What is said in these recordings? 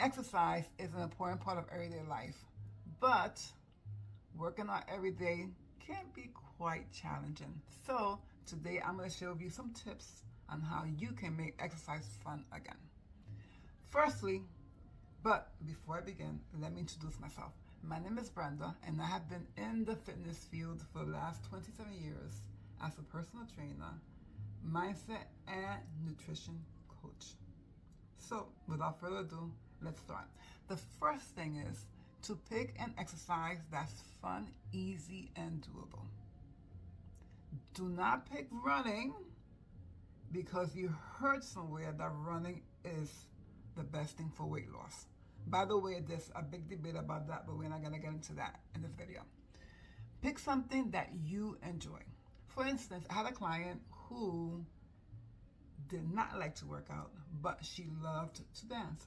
Exercise is an important part of everyday life, but working out every day can be quite challenging. So today I'm going to share with you some tips on how you can make exercise fun again. Firstly, but before I begin, let me introduce myself. My name is Brenda, and I have been in the fitness field for the last 27 years as a personal trainer, mindset, and nutrition coach. So without further ado, let's start. The first thing is to pick an exercise that's fun, easy, and doable. Do not pick running because you heard somewhere that running is the best thing for weight loss. By the way, there's a big debate about that, but we're not going to get into that in this video. Pick something that you enjoy. For instance, I had a client who did not like to work out, but she loved to dance.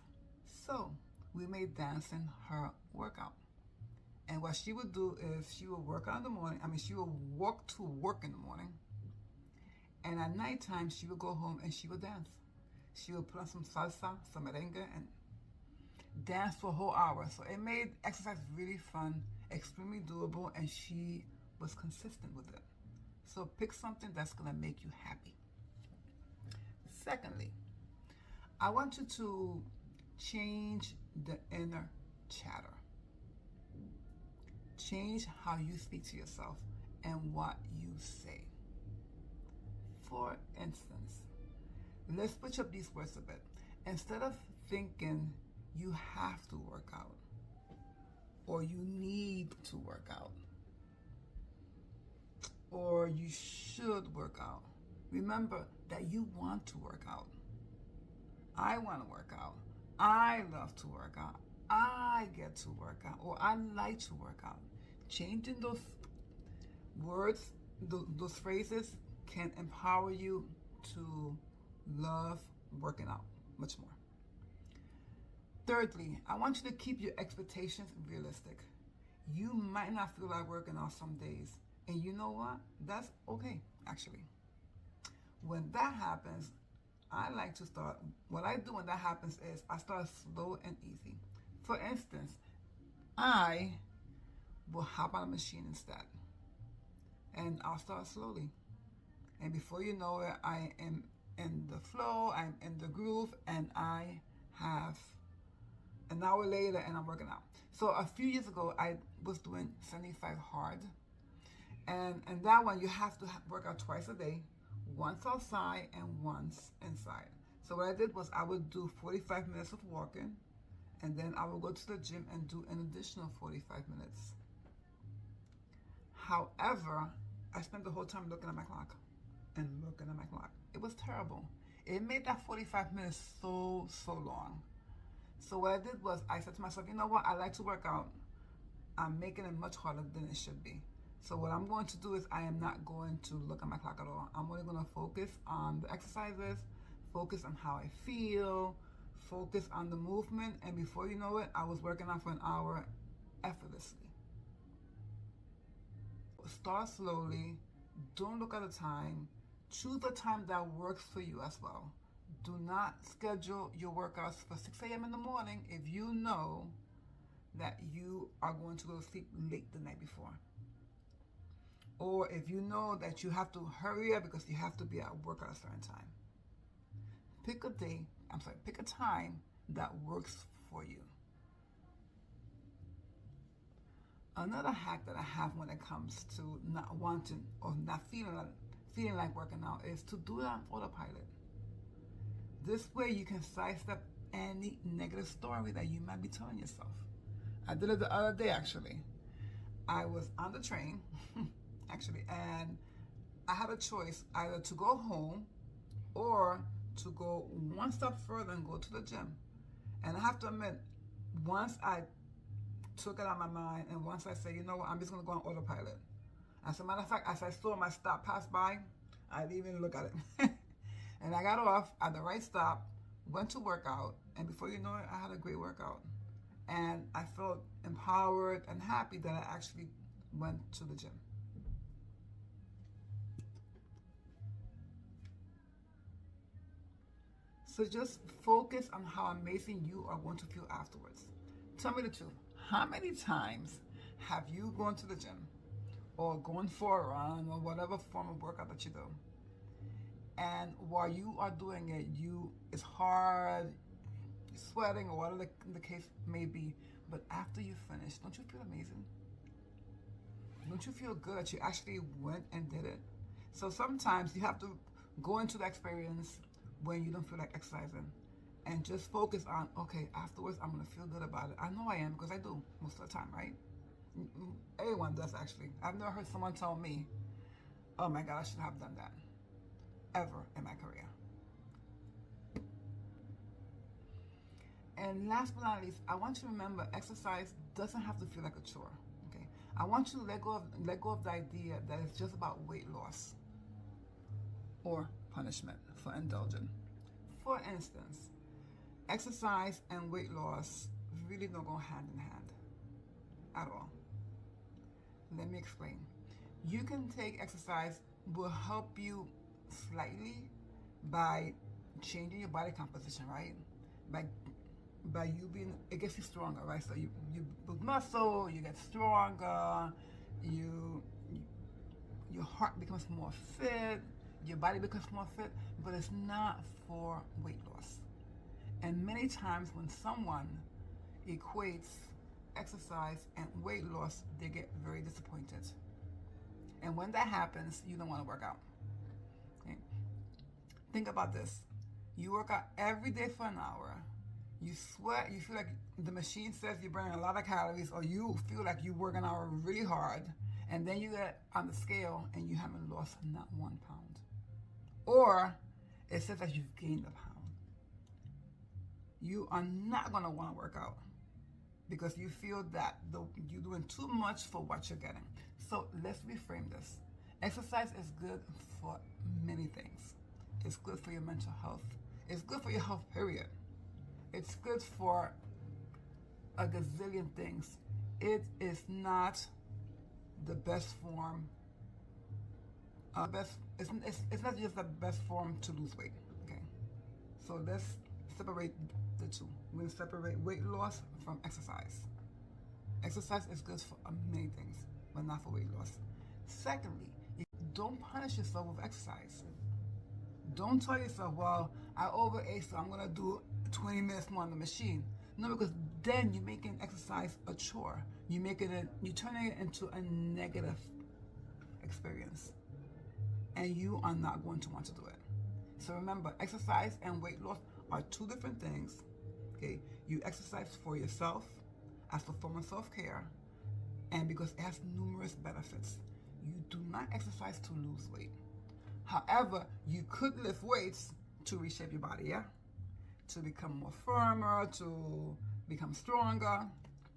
So we made dancing her workout. And what she would do is she would work out in the morning. She would walk to work in the morning. And at nighttime, she would go home and she would dance. She would put on some salsa, some merengue, and dance for a whole hour. So it made exercise really fun, extremely doable, and she was consistent with it. So pick something that's going to make you happy. Secondly, I want you to change the inner chatter. Change how you speak to yourself and what you say. For instance, let's switch up these words a bit. Instead of thinking you have to work out or you need to work out or you should work out, remember that you want to work out. I want to work out. I love to work out. I get to work out, or I like to work out. Changing those words, those phrases can empower you to love working out much more. Thirdly, I want you to keep your expectations realistic. You might not feel like working out some days, and you know what? That's okay, actually. When that happens, what I do when that happens is I start slow and easy. For instance, I will hop on a machine instead, and I'll start slowly. And before you know it, I am in the flow, I'm in the groove, and I have an hour later and I'm working out. So a few years ago, I was doing 75 hard. And that one, you have to work out twice a day, once outside and once inside. So what I did was I would do 45 minutes of walking, and then I would go to the gym and do an additional 45 minutes. However, I spent the whole time looking at my clock and looking at my clock. It was terrible. It made that 45 minutes so long. So what I did was I said to myself, you know what? I like to work out. I'm making it much harder than it should be. So what I'm going to do is I am not going to look at my clock at all. I'm only going to focus on the exercises, focus on how I feel, focus on the movement, and before you know it, I was working out for an hour effortlessly. Start slowly. Don't look at the time. Choose a time that works for you as well. Do not schedule your workouts for 6 a.m. in the morning if you know that you are going to go to sleep late the night before. Or if you know that you have to hurry up because you have to be at work at a certain time. Pick a time that works for you. Another hack that I have when it comes to not wanting or not feeling like working out is to do it on autopilot. This way you can sidestep any negative story that you might be telling yourself. I did it the other day actually. I was on the train actually, and I had a choice either to go home or to go one step further and go to the gym. And I have to admit, once I took it out of my mind and once I said, you know what, I'm just going to go on autopilot. As a matter of fact, as I saw my stop pass by, I didn't even look at it. And I got off at the right stop, went to work out, and before you know it, I had a great workout. And I felt empowered and happy that I actually went to the gym. So just focus on how amazing you are going to feel afterwards. Tell me the truth. How many times have you gone to the gym or gone for a run or whatever form of workout that you do, and while you are doing it, it's hard, you're sweating or whatever the case may be, but after you finish, don't you feel amazing? Don't you feel good that you actually went and did it? So sometimes you have to go into the experience when you don't feel like exercising and just focus on, okay, afterwards I'm gonna feel good about it. I know I am, because I do most of the time, right? Everyone does, actually. I've never heard someone tell me, oh my God, I should have done that, ever in my career. And last but not least, I want you to remember, exercise doesn't have to feel like a chore. Okay, I want you to let go of the idea that it's just about weight loss or punishment for indulging. For instance, exercise and weight loss really don't go hand in hand at all. Let me explain. You can take exercise, will help you slightly by changing your body composition, right? By you being, it gets you stronger, right? So you build muscle, you get stronger, your heart becomes more fit, your body becomes more fit, but it's not for weight loss. And many times when someone equates exercise and weight loss, they get very disappointed. And when that happens, you don't want to work out. Okay? Think about this. You work out every day for an hour. You sweat, you feel like the machine says you're burning a lot of calories, or you feel like you work an hour really hard, and then you get on the scale and you haven't lost not 1 pound. Or it says that you've gained a pound. You are not going to want to work out because you feel that you're doing too much for what you're getting. So let's reframe this. Exercise is good for many things. It's good for your mental health. It's good for your health, period. It's good for a gazillion things. It is not the best form. It's not just the best form to lose weight. Okay, so let's separate the two. We're going to separate weight loss from exercise. Exercise is good for many things, but not for weight loss. Secondly, don't punish yourself with exercise. Don't tell yourself, well, I overate, so I'm going to do 20 minutes more on the machine. No, because then you're making exercise a chore. You're turning it into a negative experience. And you are not going to want to do it. So remember, exercise and weight loss are two different things. Okay, you exercise for yourself as a form of self-care, and because it has numerous benefits. You do not exercise to lose weight. However, you could lift weights to reshape your body, yeah? To become more firmer, to become stronger.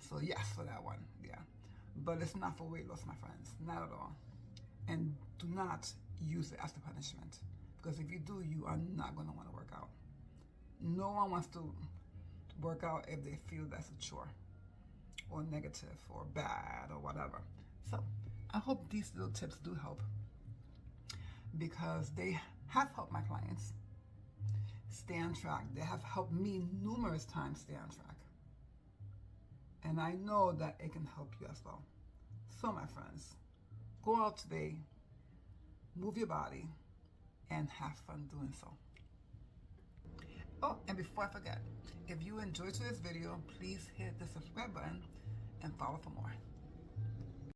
So yes, for that one, yeah. But it's not for weight loss, my friends, not at all. And do not use it as a punishment, because if you do, you are not going to want to work out. No one wants to work out if they feel that's a chore or negative or bad or whatever. So I hope these little tips do help, because they have helped my clients stay on track. They have helped me numerous times stay on track. And I know that it can help you as well. So my friends, go out today, move your body, and have fun doing so. Oh, and before I forget, if you enjoyed this video, please hit the subscribe button and follow for more.